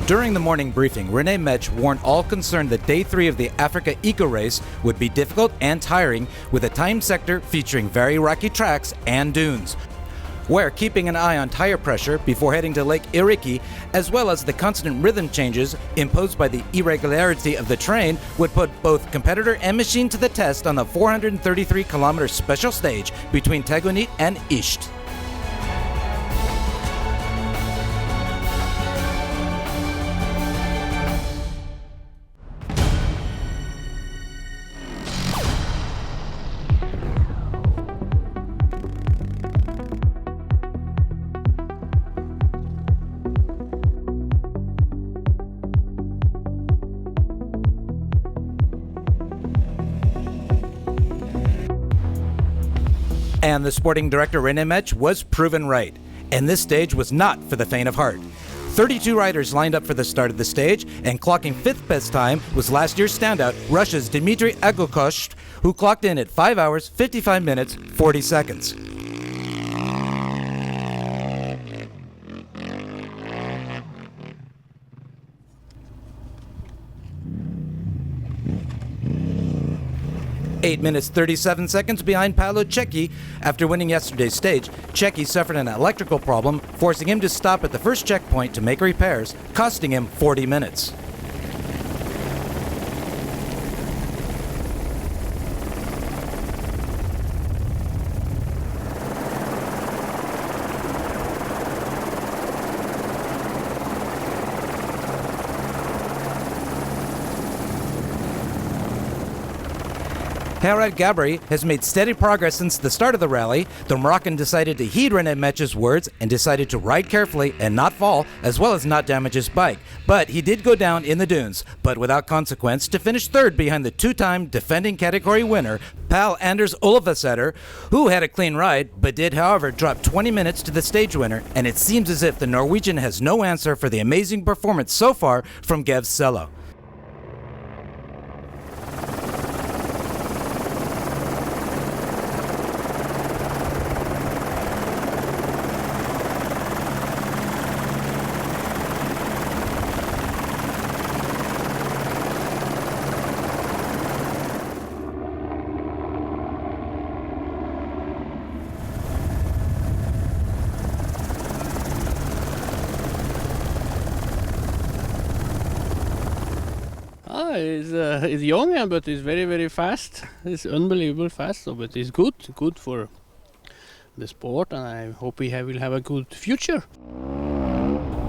During the morning briefing, René Metsch warned all concerned that Day 3 of the AfricaEcoRace would be difficult and tiring, with a timed sector featuring very rocky tracks and dunes, where keeping an eye on tire pressure before heading to Lake Iriki, as well as the constant rhythm changes imposed by the irregularity of the terrain, would put both competitor and machine to the test on the 433-kilometer special stage between Tegunit and Isht. And the sporting director René Metsch was proven right. And this stage was not for the faint of heart. 32 riders lined up for the start of the stage, and clocking 5th best time was last year's standout, Russia's Dmitry Agukosh, who clocked in at 5 hours, 55 minutes, 40 seconds. Eight minutes 37 seconds behind Paolo Cecchi. After winning yesterday's stage, Cecchi suffered an electrical problem, forcing him to stop at the first checkpoint to make repairs, costing him 40 minutes. Herad Gabri has made steady progress since the start of the rally. The Moroccan decided to heed René Metsch's words and decided to ride carefully and not fall, as well as not damage his bike. But he did go down in the dunes, but without consequence, to finish third behind the two-time defending category winner, Pal Anders Olafsæter, who had a clean ride, but did, however, drop 20 minutes to the stage winner, and it seems as if the Norwegian has no answer for the amazing performance so far from Gev Sello. He's young, but he's very, very fast. He's unbelievable fast, so, but he's good for the sport, and I hope he will have a good future.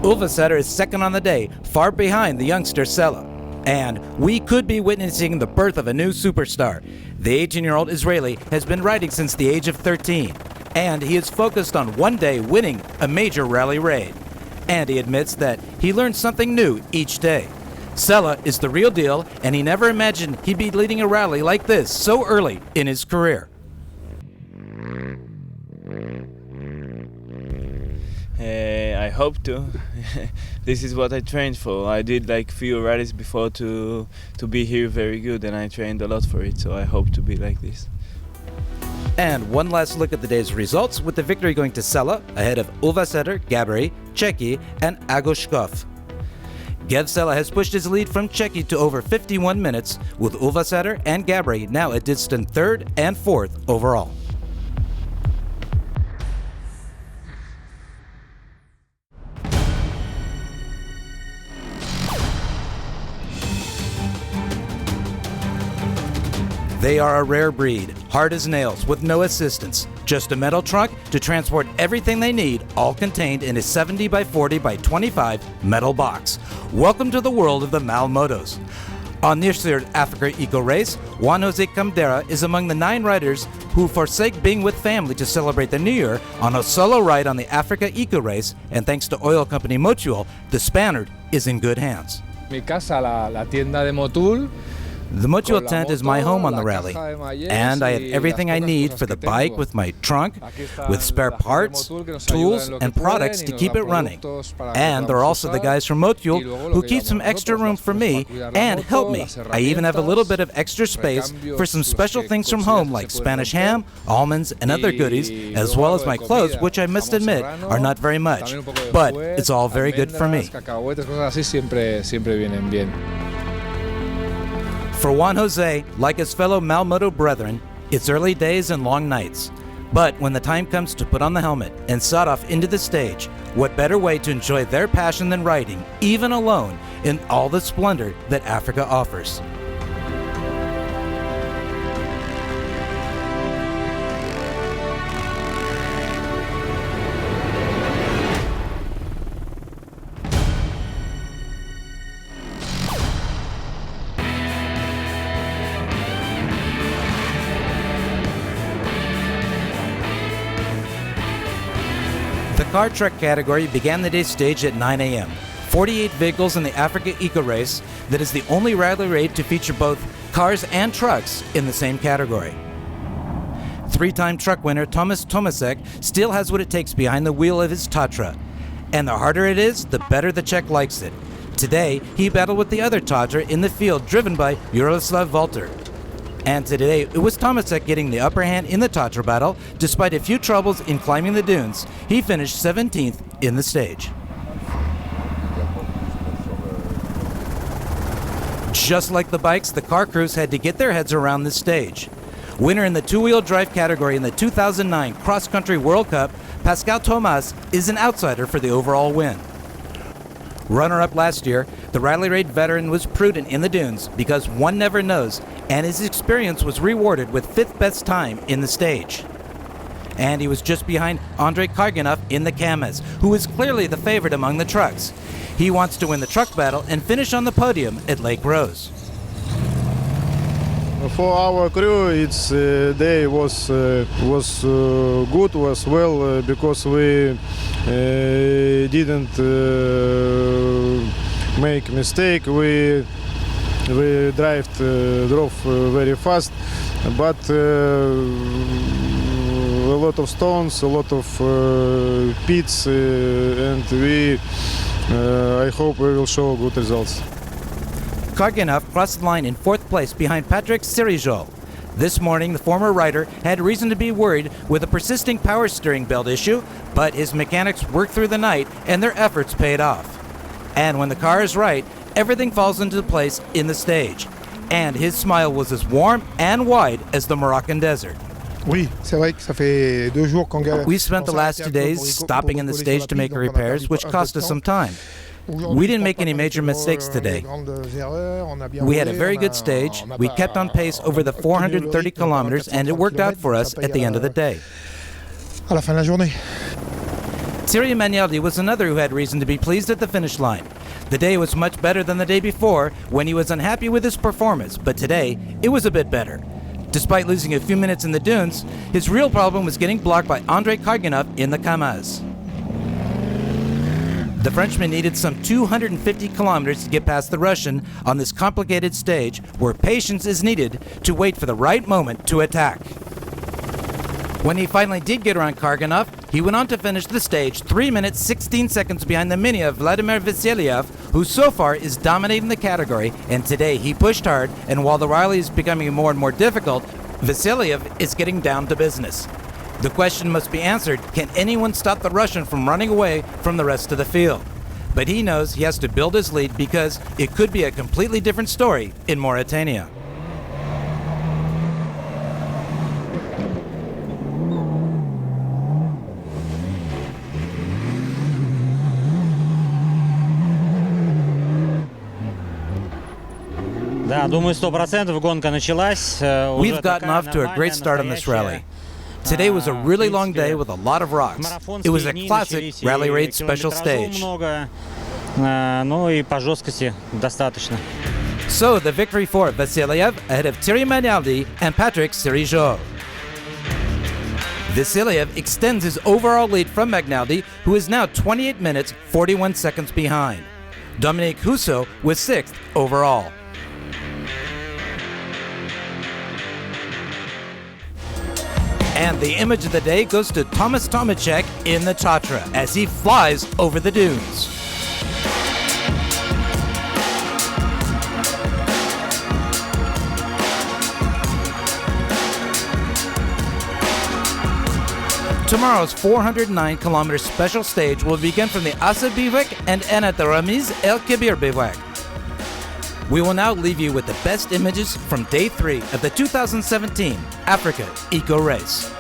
Olafsæter is second on the day, far behind the youngster Sello. And we could be witnessing the birth of a new superstar. The 18-year-old Israeli has been riding since the age of 13, and he is focused on one day winning a major rally raid. And he admits that he learns something new each day. Sello is the real deal, and he never imagined he'd be leading a rally like this so early in his career. I hope to. This is what I trained for. I did like few rallies before to be here very good, and I trained a lot for it, so I hope to be like this. And one last look at the day's results, with the victory going to Sello ahead of Olafsæter, Gabri, Cecchi, and Agoshkov. Gev Sello has pushed his lead from Cecchi to over 51 minutes, with Olafsæter and Gabri now a distant third and fourth overall. They are a rare breed, hard as nails, with no assistance. Just a metal trunk to transport everything they need, all contained in a 70 by 40 by 25 metal box. Welcome to the world of the Malmotos. On this year's AfricaEcoRace, Juan Jose Camdera is among the 9 riders who forsake being with family to celebrate the New Year on a solo ride on the AfricaEcoRace, and thanks to oil company Motul, the Spaniard is in good hands. Mi casa, la tienda de Motul, The Motul tent is my home on the rally, and I have everything I need for the bike with my trunk, with spare parts, tools, and products to keep it running. And there are also the guys from Motul who keep some extra room for me and help me. I even have a little bit of extra space for some special things from home like Spanish ham, almonds, and other goodies, as well as my clothes, which I must admit are not very much, but it's all very good for me. For Juan Jose, like his fellow Malmoto brethren, it's early days and long nights. But when the time comes to put on the helmet and sod off into the stage, what better way to enjoy their passion than riding, even alone, in all the splendor that Africa offers? The car truck category began the day's stage at 9 a.m. 48 vehicles in the AfricaEcoRace that is the only rally raid to feature both cars and trucks in the same category. Three-time truck winner Thomas Tomasek still has what it takes behind the wheel of his Tatra. And the harder it is, the better the Czech likes it. Today, he battled with the other Tatra in the field driven by Jaroslav Walter. And today, it was Tomasek getting the upper hand in the Tatra battle. Despite a few troubles in climbing the dunes, he finished 17th in the stage. Just like the bikes, the car crews had to get their heads around this stage. Winner in the two-wheel drive category in the 2009 Cross Country World Cup, Pascal Thomas is an outsider for the overall win. Runner-up last year, the Rally Raid veteran was prudent in the dunes because one never knows, and his experience was rewarded with 5th best time in the stage. And he was just behind Andrei Karganov in the Kamaz, who is clearly the favorite among the trucks. He wants to win the truck battle and finish on the podium at Lake Rose. For our crew, its day was good, was well, because we didn't make mistake. We drove very fast, but a lot of stones, a lot of pits, and I hope we will show good results. Karganov crossed the line in 4th place behind Patrick Sirijol. This morning, the former rider had reason to be worried with a persisting power steering belt issue, but his mechanics worked through the night and their efforts paid off. And when the car is right, everything falls into place in the stage. And his smile was as warm and wide as the Moroccan desert. We spent the last 2 days stopping in the stage to make repairs, which cost us some time. We didn't make any major mistakes today. We had a very good stage. We kept on pace over the 430 kilometers, and it worked out for us at the end of the day. Thierry Magnaldi was another who had reason to be pleased at the finish line. The day was much better than the day before, when he was unhappy with his performance, but today it was a bit better. Despite losing a few minutes in the dunes, his real problem was getting blocked by Andrei Karganov in the Kamaz. The Frenchman needed some 250 kilometers to get past the Russian on this complicated stage where patience is needed to wait for the right moment to attack. When he finally did get around Karganov, he went on to finish the stage 3 minutes 16 seconds behind the mini of Vladimir Vasilyev, who so far is dominating the category, and today he pushed hard, and while the rally is becoming more and more difficult, Vasilyev is getting down to business. The question must be answered, can anyone stop the Russian from running away from the rest of the field? But he knows he has to build his lead because it could be a completely different story in Mauritania. We've gotten off to a great start on this rally. Today was a really long day with a lot of rocks. It was a classic Rally Raid special stage. So the victory for Vasilyev ahead of Thierry Magnaldi and Patrick Sirijol. Vasilyev extends his overall lead from Magnaldi, who is now 28 minutes 41 seconds behind. Dominique Husso was 6th overall. And the image of the day goes to Thomas Tomacek in the Tatra as he flies over the dunes. Tomorrow's 409-kilometer special stage will begin from the Asa Bivouac and end at the Ramiz El Kebir Bivouac. We will now leave you with the best images from Day 3 of the 2017 Africa Eco Race.